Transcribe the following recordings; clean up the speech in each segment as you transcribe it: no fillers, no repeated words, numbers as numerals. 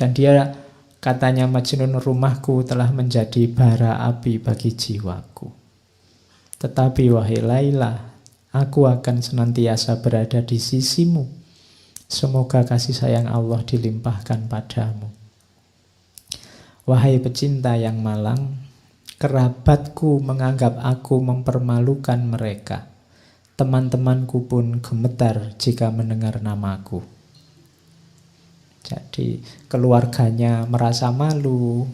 Dan dia katanya Majnun, rumahku telah menjadi bara api bagi jiwaku. Tetapi wahai Laila, aku akan senantiasa berada di sisimu. Semoga kasih sayang Allah dilimpahkan padamu. Wahai pecinta yang malang, kerabatku menganggap aku mempermalukan mereka. Teman-temanku pun gemetar jika mendengar namaku. Jadi keluarganya merasa malu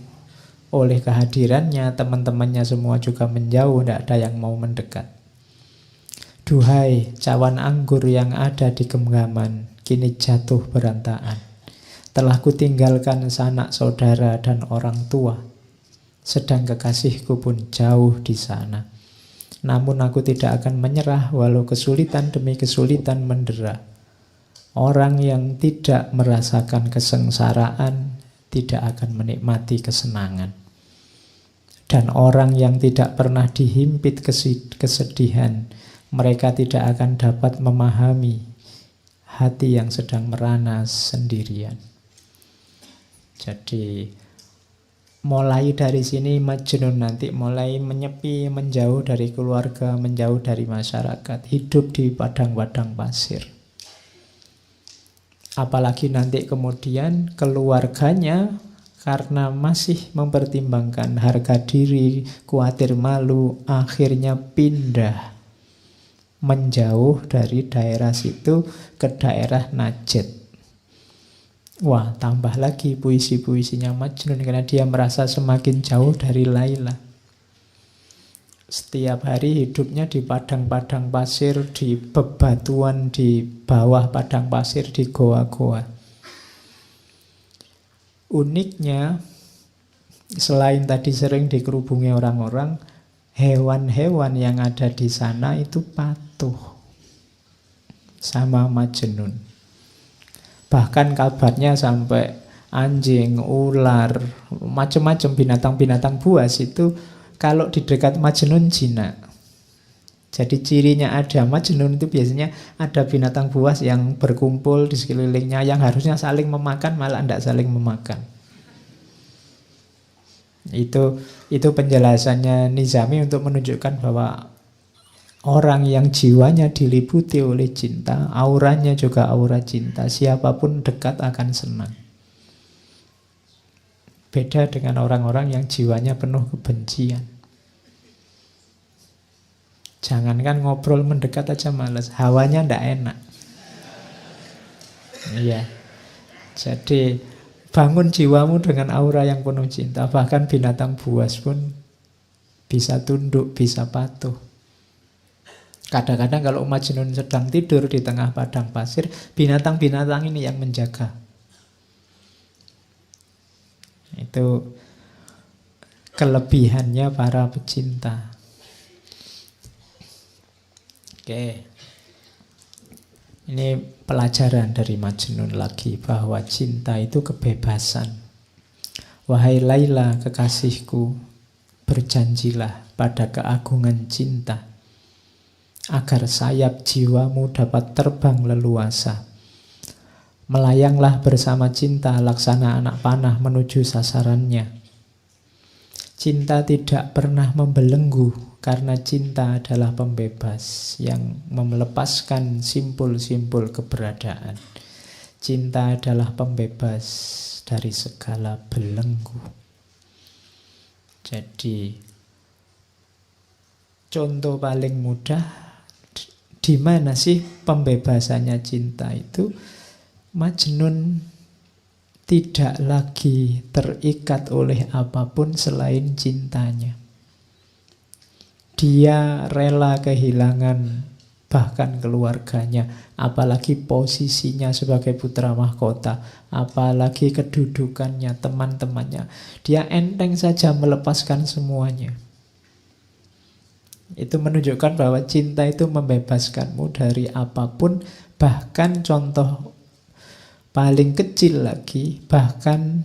oleh kehadirannya, teman-temannya semua juga menjauh, tidak ada yang mau mendekat. Duhai cawan anggur yang ada di genggaman, kini jatuh berantakan. Telah kutinggalkan sanak saudara dan orang tua, sedang kekasihku pun jauh di sana. Namun aku tidak akan menyerah walau kesulitan demi kesulitan mendera. Orang yang tidak merasakan kesengsaraan tidak akan menikmati kesenangan. Dan orang yang tidak pernah dihimpit kesedihan, mereka tidak akan dapat memahami hati yang sedang merana sendirian. Jadi mulai dari sini Majnun nanti mulai menyepi, menjauh dari keluarga, menjauh dari masyarakat, hidup di padang-padang pasir. Apalagi nanti kemudian keluarganya karena masih mempertimbangkan harga diri, khawatir malu, akhirnya pindah menjauh dari daerah situ ke daerah Najd. Wah, tambah lagi puisi-puisinya Majnun karena dia merasa semakin jauh dari Laila. Setiap hari hidupnya di padang-padang pasir, di bebatuan di bawah padang pasir, di goa-goa. Uniknya, selain tadi sering dikerubungi orang-orang, hewan-hewan yang ada di sana itu patuh sama Majnun. Bahkan kabarnya sampai anjing, ular, macam-macam binatang-binatang buas itu kalau di dekat Majnun jinak. Jadi cirinya ada Majnun itu biasanya ada binatang buas yang berkumpul di sekelilingnya, yang harusnya saling memakan malah tidak saling memakan. Itu penjelasannya Nizami untuk menunjukkan bahwa orang yang jiwanya diliputi oleh cinta, auranya juga aura cinta. Siapapun dekat akan senang. Beda dengan orang-orang yang jiwanya penuh kebencian. Jangankan ngobrol mendekat aja males, hawanya ndak enak. Iya. Jadi bangun jiwamu dengan aura yang penuh cinta. Bahkan binatang buas pun bisa tunduk, bisa patuh. Kadang-kadang kalau Majnun sedang tidur di tengah padang pasir, binatang-binatang ini yang menjaga. Itu kelebihannya para pecinta. Oke. Ini pelajaran dari Majnun lagi, bahwa cinta itu kebebasan. Wahai Laila kekasihku, berjanjilah pada keagungan cinta, agar sayap jiwamu dapat terbang leluasa. Melayanglah bersama cinta laksana anak panah menuju sasarannya. Cinta tidak pernah membelenggu, karena cinta adalah pembebas yang melepaskan simpul-simpul keberadaan. Cinta adalah pembebas dari segala belenggu. Jadi contoh paling mudah, di mana sih pembebasannya cinta itu? Majnun tidak lagi terikat oleh apapun selain cintanya. Dia rela kehilangan bahkan keluarganya, apalagi posisinya sebagai putra mahkota, apalagi kedudukannya, teman-temannya. Dia enteng saja melepaskan semuanya. Itu menunjukkan bahwa cinta itu membebaskanmu dari apapun, bahkan contoh paling kecil lagi, bahkan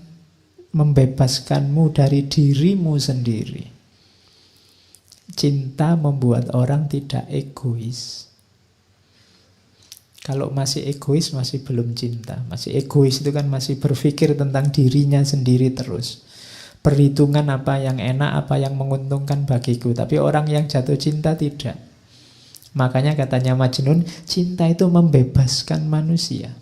membebaskanmu dari dirimu sendiri. Cinta membuat orang tidak egois. Kalau masih egois, masih belum cinta. Masih egois itu kan masih berpikir tentang dirinya sendiri terus. Perhitungan apa yang enak, apa yang menguntungkan bagiku. Tapi orang yang jatuh cinta tidak. Makanya katanya Majnun, cinta itu membebaskan manusia.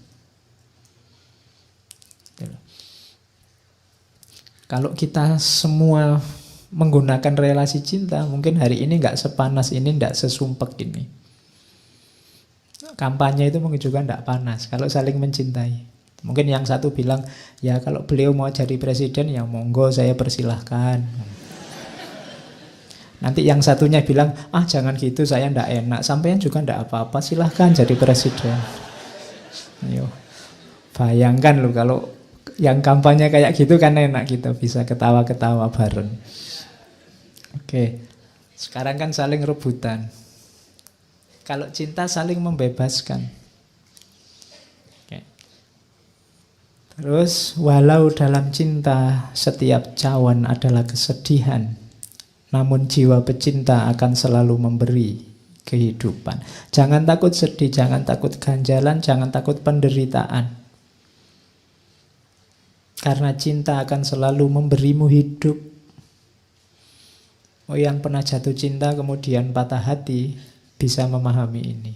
Kalau kita semua menggunakan relasi cinta, mungkin hari ini nggak sepanas ini, nggak sesumpek ini. Kampanye itu mungkin juga tidak panas kalau saling mencintai. Mungkin yang satu bilang, ya kalau beliau mau jadi presiden, ya monggo saya persilahkan. Nanti yang satunya bilang, jangan gitu, saya tidak enak. Sampean juga tidak apa-apa, silahkan jadi presiden. Ayo. Bayangkan loh kalau yang kampanye kayak gitu kan enak, kita bisa ketawa-ketawa bareng. Oke, sekarang kan saling rebutan. Kalau cinta saling membebaskan. Oke. Terus, walau dalam cinta setiap cawan adalah kesedihan, namun jiwa pecinta akan selalu memberi kehidupan. Jangan takut sedih, jangan takut ganjalan, jangan takut penderitaan. Karena cinta akan selalu memberimu hidup. Yang pernah jatuh cinta kemudian patah hati bisa memahami ini.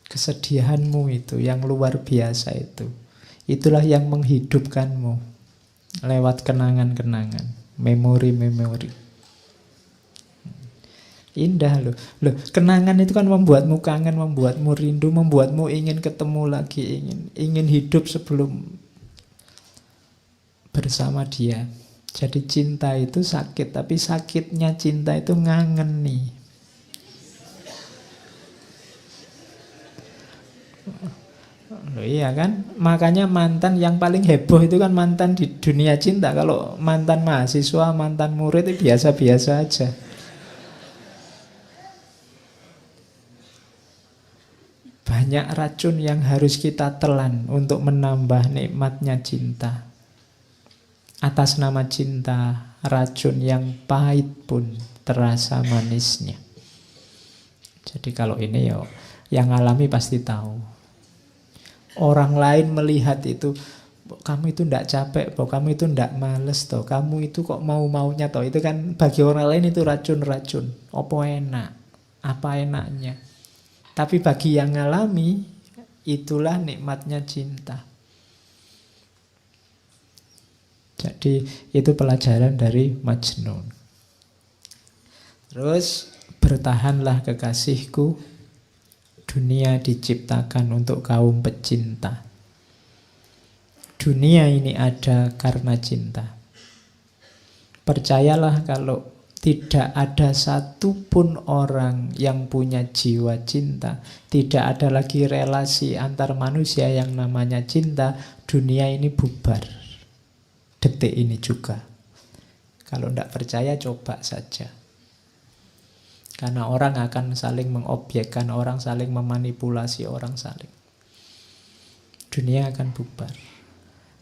Kesedihanmu itu yang luar biasa itu. Itulah yang menghidupkanmu lewat kenangan-kenangan, memori-memori. Indah loh. Kenangan itu kan membuatmu kangen, membuatmu rindu, membuatmu ingin ketemu lagi, ingin hidup sebelum bersama dia. Jadi cinta itu sakit, tapi sakitnya cinta itu ngangen nih. Loh, iya kan? Makanya mantan yang paling heboh itu kan mantan di dunia cinta. Kalau mantan mahasiswa, mantan murid itu biasa-biasa aja. Banyak racun yang harus kita telan untuk menambah nikmatnya cinta. Atas nama cinta, racun yang pahit pun terasa manisnya. Jadi kalau ini yang alami pasti tahu. Orang lain melihat itu, kamu itu ndak capek, kamu itu ndak males, kamu itu kok mau-maunya, itu kan bagi orang lain itu racun-racun. Apa enak, apa enaknya. Tapi bagi yang ngalami, itulah nikmatnya cinta. Jadi itu pelajaran dari Majnun. Terus, bertahanlah kekasihku, dunia diciptakan untuk kaum pecinta. Dunia ini ada karena cinta. Percayalah kalau tidak ada satupun orang yang punya jiwa cinta, tidak ada lagi relasi antar manusia yang namanya cinta, dunia ini bubar. Detik ini juga. Kalau tidak percaya, coba saja. Karena orang akan saling mengobjekkan, orang saling memanipulasi, orang saling. Dunia akan bubar.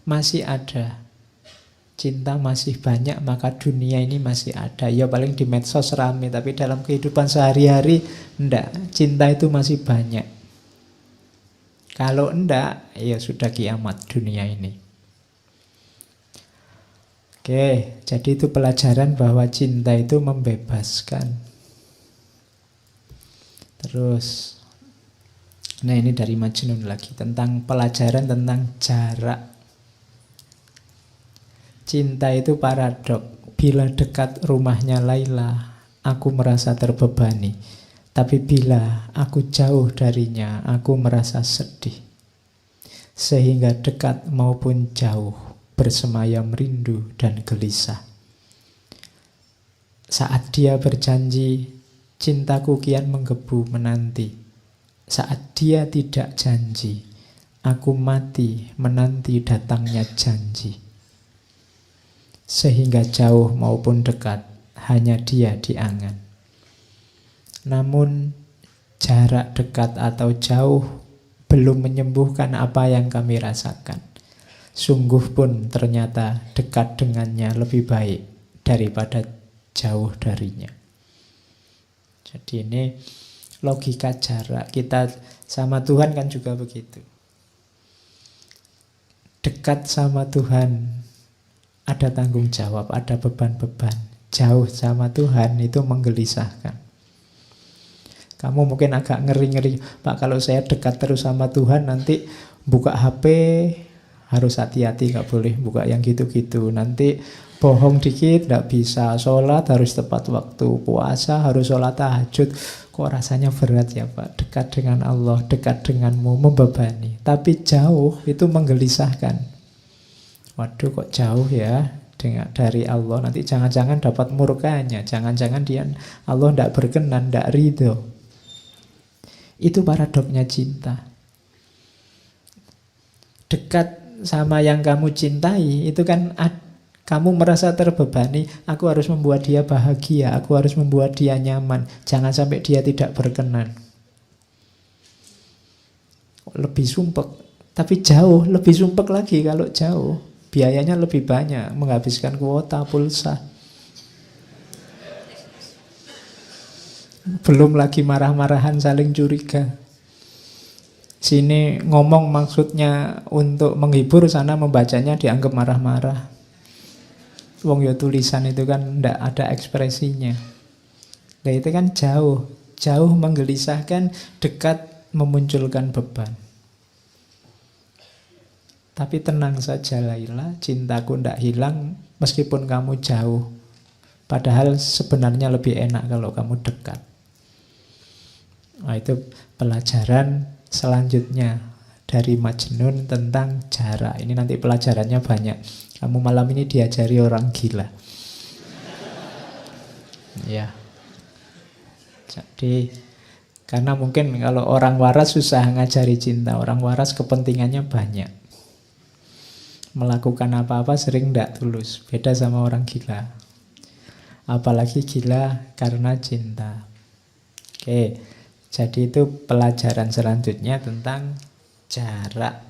Masih ada. Cinta masih banyak, maka dunia ini masih ada. Ya paling di medsos rame, tapi dalam kehidupan sehari-hari, enggak. Cinta itu masih banyak. Kalau enggak, ya sudah kiamat dunia ini. Oke, jadi itu pelajaran bahwa cinta itu membebaskan. Terus, nah ini dari Majnun lagi, tentang pelajaran tentang jarak. Cinta itu paradok. Bila dekat rumahnya Laila, aku merasa terbebani. Tapi bila aku jauh darinya, aku merasa sedih. Sehingga dekat maupun jauh, bersemayam rindu dan gelisah. Saat dia berjanji, cintaku kian menggebu menanti. Saat dia tidak janji, aku mati menanti datangnya janji. Sehingga jauh maupun dekat, hanya dia di angan. Namun jarak dekat atau jauh belum menyembuhkan apa yang kami rasakan. Sungguh pun ternyata dekat dengannya lebih baik daripada jauh darinya. Jadi ini logika jarak. Kita Sama Tuhan kan juga begitu. Dekat sama Tuhan ada tanggung jawab, ada beban-beban. Jauh sama Tuhan itu menggelisahkan. Kamu mungkin agak ngeri-ngeri, Pak, kalau saya dekat terus sama Tuhan nanti buka HP harus hati-hati, nggak boleh buka yang gitu-gitu. Nanti bohong dikit nggak bisa, sholat harus tepat waktu, puasa harus sholat tahajud. Kok rasanya berat ya Pak? Dekat dengan Allah, dekat denganmu, membebani. Tapi jauh itu menggelisahkan. Waduh, kok jauh ya dari Allah. Nanti jangan-jangan dapat murkanya, jangan-jangan Allah tidak berkenan, tidak ridho. Itu paradoknya cinta. Dekat sama yang kamu cintai itu kan kamu merasa terbebani. Aku harus membuat dia bahagia, aku harus membuat dia nyaman, jangan sampai dia tidak berkenan. Lebih sumpek. Tapi jauh lebih sumpek lagi. Kalau jauh biayanya lebih banyak, menghabiskan kuota pulsa. Belum lagi marah-marahan, saling curiga. Sini ngomong maksudnya untuk menghibur, sana membacanya dianggap marah-marah. Wong ya tulisan itu kan ndak ada ekspresinya. Nah itu kan jauh. Jauh menggelisahkan, dekat memunculkan beban. Tapi tenang saja Laila, cintaku ndak hilang meskipun kamu jauh. Padahal sebenarnya lebih enak kalau kamu dekat. Nah itu pelajaran selanjutnya dari Majnun tentang jarak. Ini nanti pelajarannya banyak. Kamu malam ini diajari orang gila. Ya. Jadi karena mungkin kalau orang waras susah ngajari cinta. Orang waras kepentingannya banyak. Melakukan apa-apa sering tidak tulus. Beda sama orang gila. Apalagi gila karena cinta. Oke. Jadi itu pelajaran selanjutnya tentang jarak.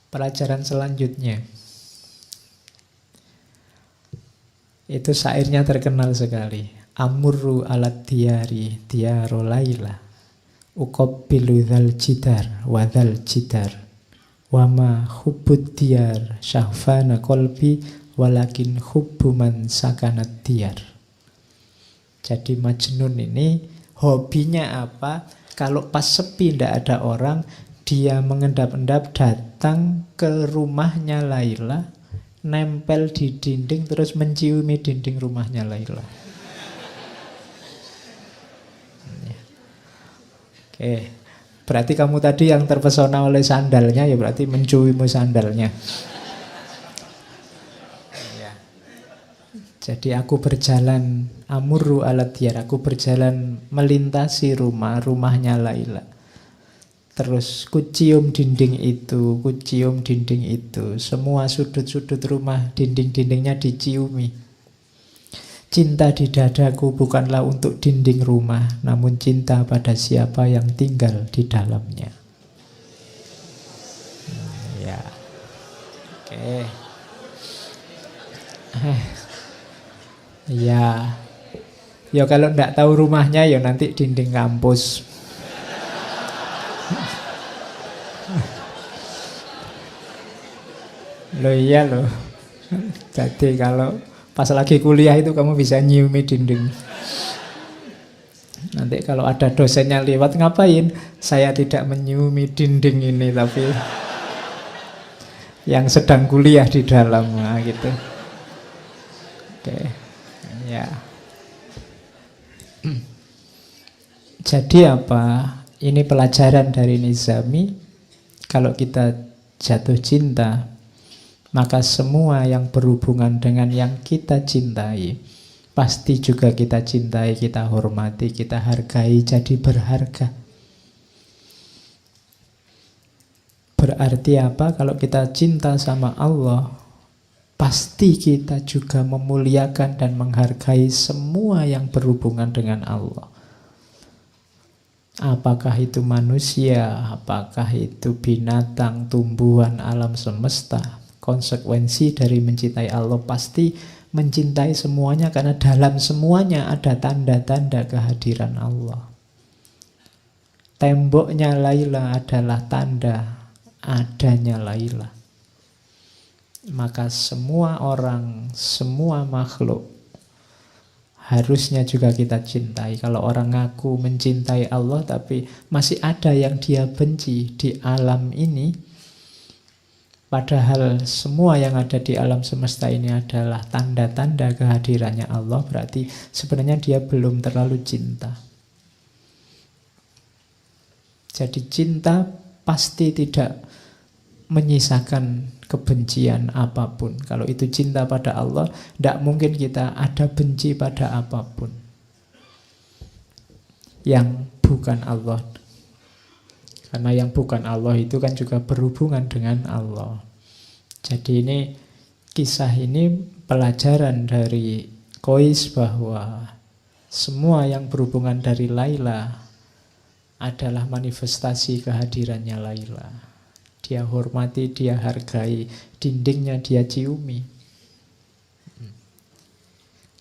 Pelajaran selanjutnya itu syairnya terkenal sekali. Amurru alat diyari diyaro laila uqabbilu dzal jidar wa dzal jidar wa ma hubbud diyar syahfana qalbi walakin hubbu man sakanat diyar. Jadi Majnun ini hobinya apa? Kalau pas sepi tidak ada orang, dia mengendap-endap datang ke rumahnya Laila, nempel di dinding terus menciumi dinding rumahnya Laila. Oke, berarti kamu tadi yang terpesona oleh sandalnya, ya berarti menciumi sandalnya. Jadi aku berjalan amurru alat diyar, aku berjalan melintasi rumahnya Laila. Terus kucium dinding itu, kucium dinding itu. Semua sudut-sudut rumah, dinding-dindingnya diciumi. Cinta di dadaku bukanlah untuk dinding rumah, namun cinta pada siapa yang tinggal di dalamnya. Ya, oke. Ya kalau ndak tahu rumahnya ya nanti dinding kampus. Loh iya loh. Jadi kalau pas lagi kuliah itu kamu bisa nyiumi dinding. Nanti kalau ada dosennya lewat, ngapain? Saya tidak menyiumi dinding ini, tapi yang sedang kuliah di dalam, nah, gitu. Oke. Ya. Jadi apa? Ini pelajaran dari Nizami. Kalau kita jatuh cinta, maka semua yang berhubungan dengan yang kita cintai pasti juga kita cintai, kita hormati, kita hargai, jadi berharga. Berarti apa? Kalau kita cinta sama Allah, pasti kita juga memuliakan dan menghargai semua yang berhubungan dengan Allah. Apakah itu manusia, apakah itu binatang, tumbuhan, alam semesta. Konsekuensi dari mencintai Allah pasti mencintai semuanya, karena dalam semuanya ada tanda-tanda kehadiran Allah. Temboknya Laila adalah tanda adanya Laila. Maka semua orang, semua makhluk harusnya juga kita cintai. Kalau orang ngaku mencintai Allah tapi masih ada yang dia benci di alam ini, padahal semua yang ada di alam semesta ini adalah tanda-tanda kehadirannya Allah, berarti sebenarnya dia belum terlalu cinta. Jadi cinta pasti tidak menyisakan kebencian apapun. Kalau itu cinta pada Allah, tidak mungkin kita ada benci pada apapun yang bukan Allah. Karena yang bukan Allah itu kan juga berhubungan dengan Allah. Jadi ini, kisah ini pelajaran dari Qais bahwa semua yang berhubungan dari Laila adalah manifestasi kehadirannya Laila. Dia hormati, dia hargai, dindingnya dia ciumi.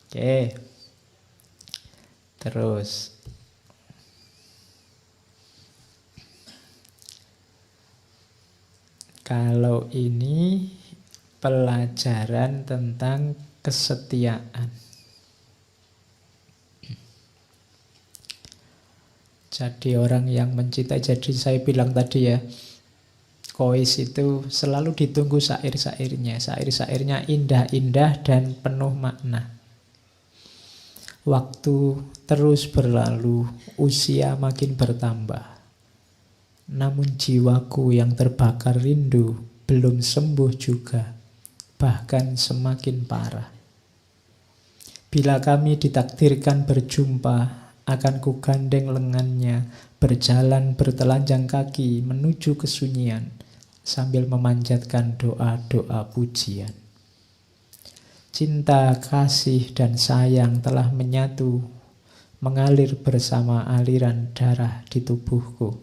Oke. Terus kalau ini pelajaran tentang kesetiaan. Jadi orang yang mencintai, jadi saya bilang tadi ya, Qais itu selalu ditunggu syair-syairnya. Syair-syairnya indah-indah dan penuh makna. Waktu terus berlalu, usia makin bertambah. Namun jiwaku yang terbakar rindu belum sembuh juga, bahkan semakin parah. Bila kami ditakdirkan berjumpa, akan kugandeng lengannya, berjalan bertelanjang kaki menuju kesunyian, sambil memanjatkan doa-doa pujian. Cinta, kasih, dan sayang telah menyatu, mengalir bersama aliran darah di tubuhku.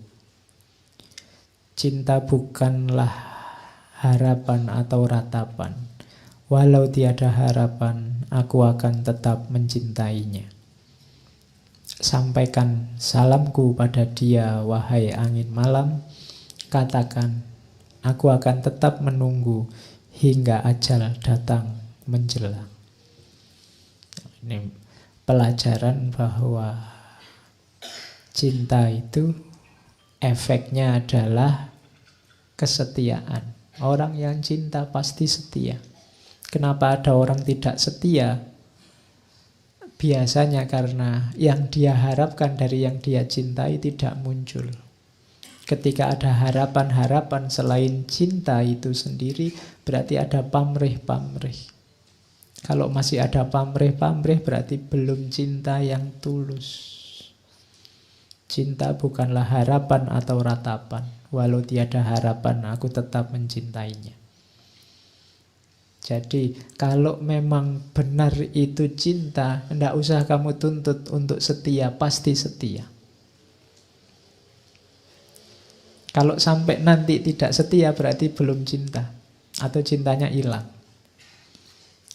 Cinta bukanlah harapan atau ratapan. Walau tiada harapan, aku akan tetap mencintainya. Sampaikan salamku pada dia, wahai angin malam. Katakan, aku akan tetap menunggu hingga ajal datang menjelang. Ini pelajaran bahwa cinta itu efeknya adalah kesetiaan. Orang yang cinta pasti setia. Kenapa ada orang tidak setia? Biasanya karena yang dia harapkan dari yang dia cintai tidak muncul. Ketika ada harapan-harapan selain cinta itu sendiri, berarti ada pamrih-pamrih. Kalau masih ada pamrih-pamrih, berarti belum cinta yang tulus. Cinta bukanlah harapan atau ratapan. Walau tiada harapan, aku tetap mencintainya. Jadi kalau memang benar itu cinta, tidak usah kamu tuntut untuk setia, pasti setia. Kalau sampai nanti tidak setia berarti belum cinta, atau cintanya hilang.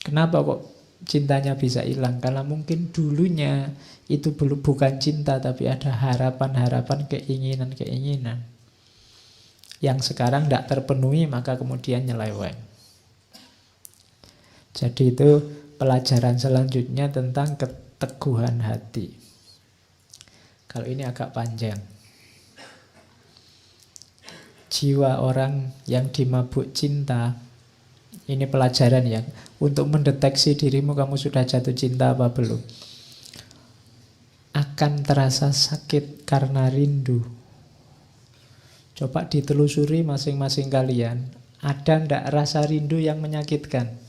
Kenapa kok cintanya bisa hilang? Karena mungkin dulunya itu bukan cinta, tapi ada harapan-harapan, keinginan-keinginan yang sekarang tidak terpenuhi, maka kemudian nyeleweng. Jadi itu pelajaran selanjutnya tentang keteguhan hati. Kalau ini agak panjang. Jiwa orang yang dimabuk cinta, ini pelajaran ya, untuk mendeteksi dirimu kamu sudah jatuh cinta apa belum. Akan terasa sakit karena rindu. Coba ditelusuri masing-masing kalian. Ada ndak rasa rindu yang menyakitkan?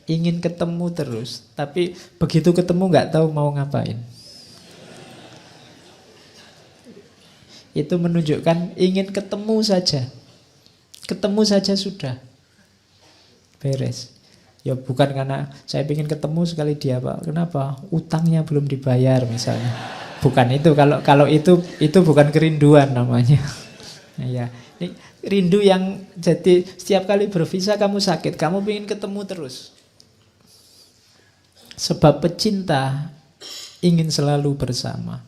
Ingin ketemu terus, tapi begitu ketemu nggak tahu mau ngapain. Itu menunjukkan ingin ketemu saja. Ketemu saja sudah. Beres. Ya bukan karena saya ingin ketemu sekali dia Pak. Kenapa? Utangnya belum dibayar misalnya. Bukan itu. Kalau itu bukan kerinduan namanya. Ya, ini rindu yang jadi setiap kali bervisa kamu sakit, kamu ingin ketemu terus. Sebab pecinta ingin selalu bersama.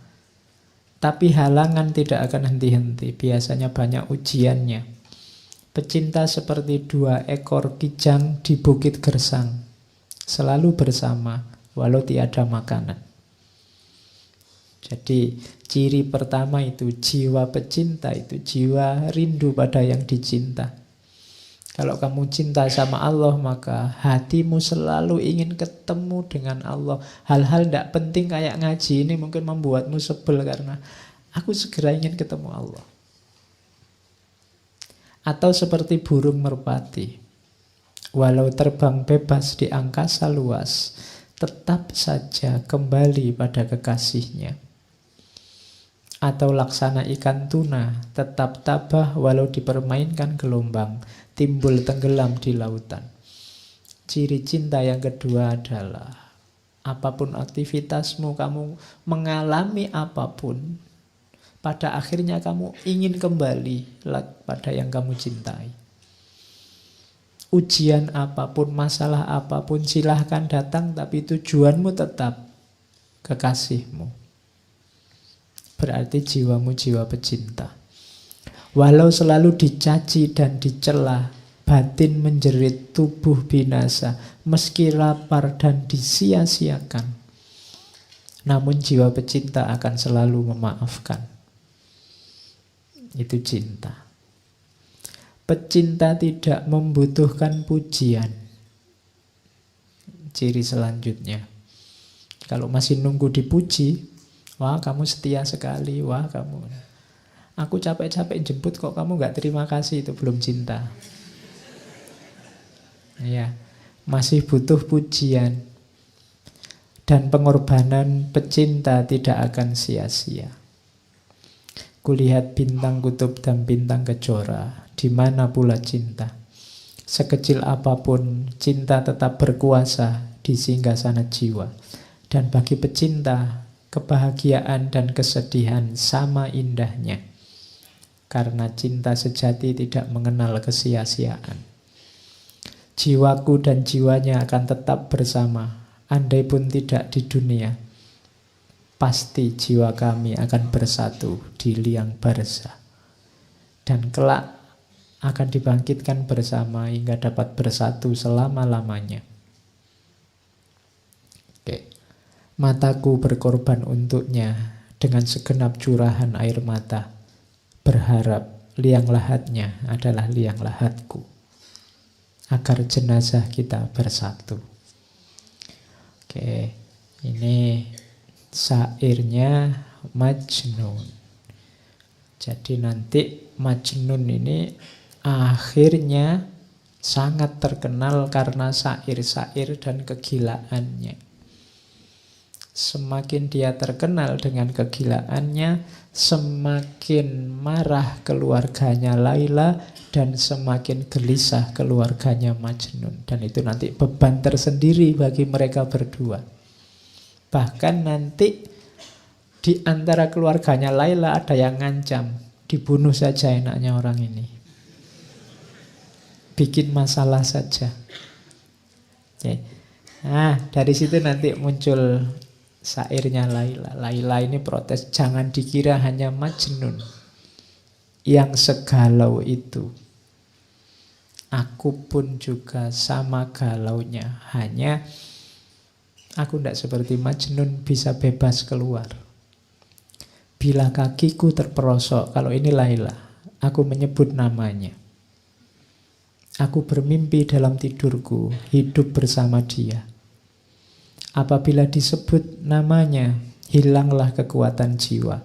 Tapi halangan tidak akan henti-henti. Biasanya banyak ujiannya. Pecinta seperti 2 ekor kijang di bukit gersang. Selalu bersama, walau tiada makanan. Jadi ciri pertama itu jiwa pecinta, itu jiwa rindu pada yang dicinta. Kalau kamu cinta sama Allah, maka hatimu selalu ingin ketemu dengan Allah. Hal-hal tidak penting kayak ngaji ini mungkin membuatmu sebel karena aku segera ingin ketemu Allah. Atau seperti burung merpati, walau terbang bebas di angkasa luas, tetap saja kembali pada kekasihnya. Atau laksana ikan tuna, tetap tabah walau dipermainkan gelombang, timbul tenggelam di lautan. Ciri cinta yang kedua adalah apapun aktivitasmu, kamu mengalami apapun, pada akhirnya kamu ingin kembali pada yang kamu cintai. Ujian apapun, masalah apapun, silahkan datang, tapi tujuanmu tetap kekasihmu. Berarti jiwamu jiwa pecinta. Walau selalu dicaci dan dicela, batin menjerit, tubuh binasa, meski lapar dan disia-siakan, namun jiwa pecinta akan selalu memaafkan. Itu cinta. Pecinta tidak membutuhkan pujian. Ciri selanjutnya, kalau masih nunggu dipuji, wah kamu setia sekali, wah kamu, aku capek-capek jemput kok kamu gak terima kasih, itu belum cinta. Ya, masih butuh pujian. Dan pengorbanan pecinta tidak akan sia-sia. Kulihat bintang kutub dan bintang kejora, di mana pula cinta. Sekecil apapun, cinta tetap berkuasa di singgasana jiwa. Dan bagi pecinta, kebahagiaan dan kesedihan sama indahnya. Karena cinta sejati tidak mengenal kesia-siaan. Jiwaku dan jiwanya akan tetap bersama, andai pun tidak di dunia. Pasti jiwa kami akan bersatu di liang barza. Dan kelak akan dibangkitkan bersama hingga dapat bersatu selama-lamanya. Oke. Mataku berkorban untuknya dengan segenap curahan air mata. Berharap liang lahatnya adalah liang lahatku, agar jenazah kita bersatu. Oke, ini syairnya Majnun. Jadi nanti Majnun ini akhirnya sangat terkenal karena syair-syair dan kegilaannya. Semakin dia terkenal dengan kegilaannya, semakin marah keluarganya Laila dan semakin gelisah keluarganya Majnun. Dan itu nanti beban tersendiri bagi mereka berdua. Bahkan nanti di antara keluarganya Laila ada yang ngancam, dibunuh saja enaknya orang ini. Bikin masalah saja. Oke. Nah, dari situ nanti muncul syairnya Laila. Laila ini protes, jangan dikira hanya Majnun yang segalau itu. Aku pun juga sama galaunya. Hanya aku tidak seperti Majnun bisa bebas keluar. Bila kakiku terperosok, kalau ini Laila, aku menyebut namanya. Aku bermimpi dalam tidurku, hidup bersama dia. Apabila disebut namanya, hilanglah kekuatan jiwa.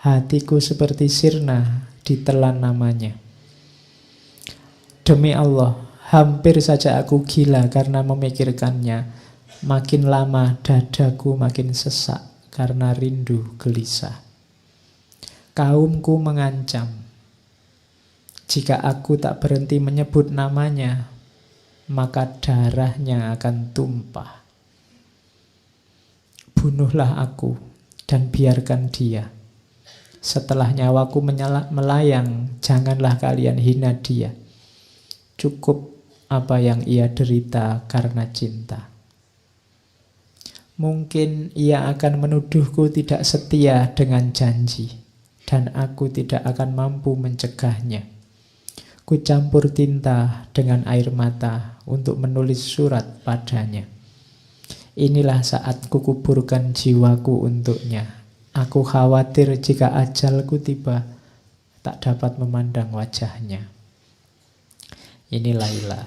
Hatiku seperti sirna ditelan namanya. Demi Allah, hampir saja aku gila karena memikirkannya. Makin lama dadaku makin sesak karena rindu gelisah. Kaumku mengancam, jika aku tak berhenti menyebut namanya, maka darahnya akan tumpah. Bunuhlah aku dan biarkan dia. Setelah nyawaku melayang, janganlah kalian hina dia. Cukup apa yang ia derita karena cinta. Mungkin ia akan menuduhku tidak setia dengan janji, dan aku tidak akan mampu mencegahnya. Ku campur tinta dengan air mata untuk menulis surat padanya. Inilah saat kukuburkan jiwaku untuknya. Aku khawatir jika ajalku tiba, tak dapat memandang wajahnya. Ini Laila.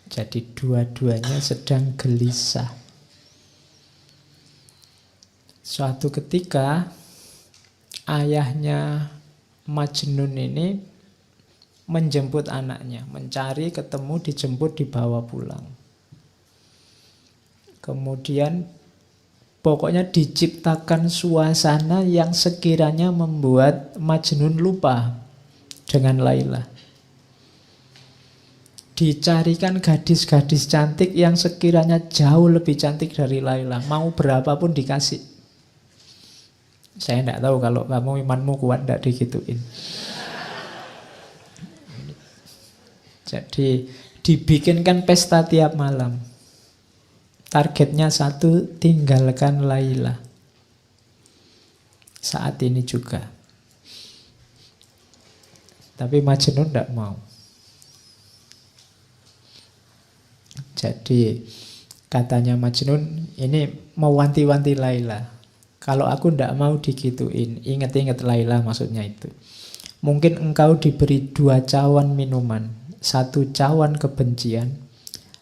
Jadi dua-duanya sedang gelisah. Suatu ketika ayahnya Majnun ini menjemput anaknya, mencari, ketemu, dijemput, dibawa pulang. Kemudian pokoknya diciptakan suasana yang sekiranya membuat Majnun lupa dengan Laila. Dicarikan gadis-gadis cantik yang sekiranya jauh lebih cantik dari Laila. Mau berapapun dikasih. Saya tidak tahu kalau kamu imanmu kuat tidak digituin. Jadi dibikinkan pesta tiap malam. Targetnya satu, tinggalkan Laila. Saat ini juga. Tapi Majnun tidak mau. Jadi katanya Majnun, ini mau wanti-wanti Laila. Kalau aku tidak mau digituin, ingat-ingat Laila maksudnya itu. Mungkin engkau diberi 2 cawan minuman, 1 cawan kebencian,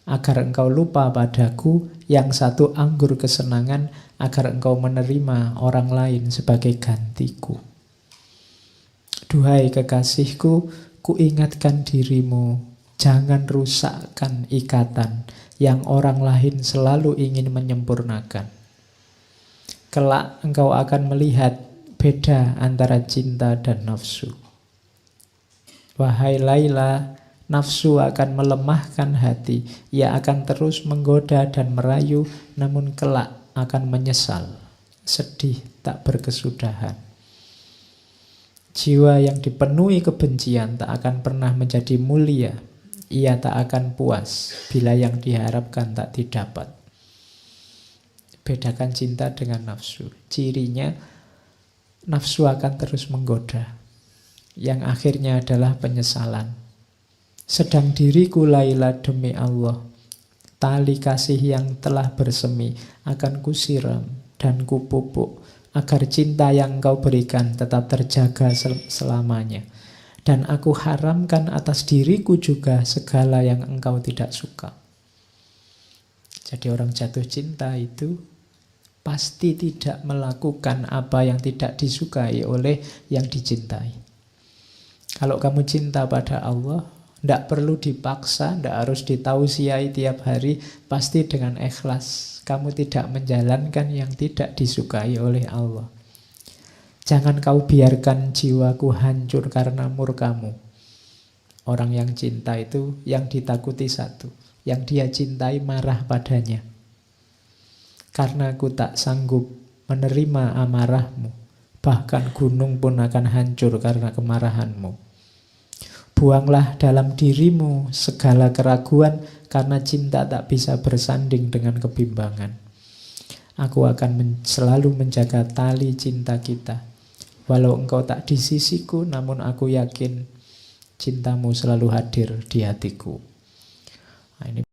agar engkau lupa padaku, yang 1 anggur kesenangan, agar engkau menerima orang lain sebagai gantiku. Duhai kekasihku, kuingatkan dirimu, jangan rusakkan ikatan yang orang lain selalu ingin menyempurnakan. Kelak engkau akan melihat beda antara cinta dan nafsu. Wahai Laila, nafsu akan melemahkan hati. Ia akan terus menggoda dan merayu, namun kelak akan menyesal, sedih tak berkesudahan. Jiwa yang dipenuhi kebencian tak akan pernah menjadi mulia. Ia tak akan puas bila yang diharapkan tak didapat. Bedakan cinta dengan nafsu. Cirinya, nafsu akan terus menggoda, yang akhirnya adalah penyesalan. Sedang diriku Laila demi Allah, tali kasih yang telah bersemi akan kusiram dan kupupuk, agar cinta yang engkau berikan tetap terjaga selamanya. Dan aku haramkan atas diriku juga segala yang engkau tidak suka. Jadi orang jatuh cinta itu pasti tidak melakukan apa yang tidak disukai oleh yang dicintai. Kalau kamu cinta pada Allah, tidak perlu dipaksa, tidak harus ditausiai tiap hari, pasti dengan ikhlas. Kamu tidak menjalankan yang tidak disukai oleh Allah. Jangan kau biarkan jiwaku hancur karena murkamu. Orang yang cinta itu yang ditakuti satu, yang dia cintai marah padanya. Karena aku tak sanggup menerima amarahmu, bahkan gunung pun akan hancur karena kemarahanmu. Buanglah dalam dirimu segala keraguan, karena cinta tak bisa bersanding dengan kebimbangan. Aku akan selalu menjaga tali cinta kita. Walau engkau tak di sisiku, namun aku yakin cintamu selalu hadir di hatiku. Nah, ini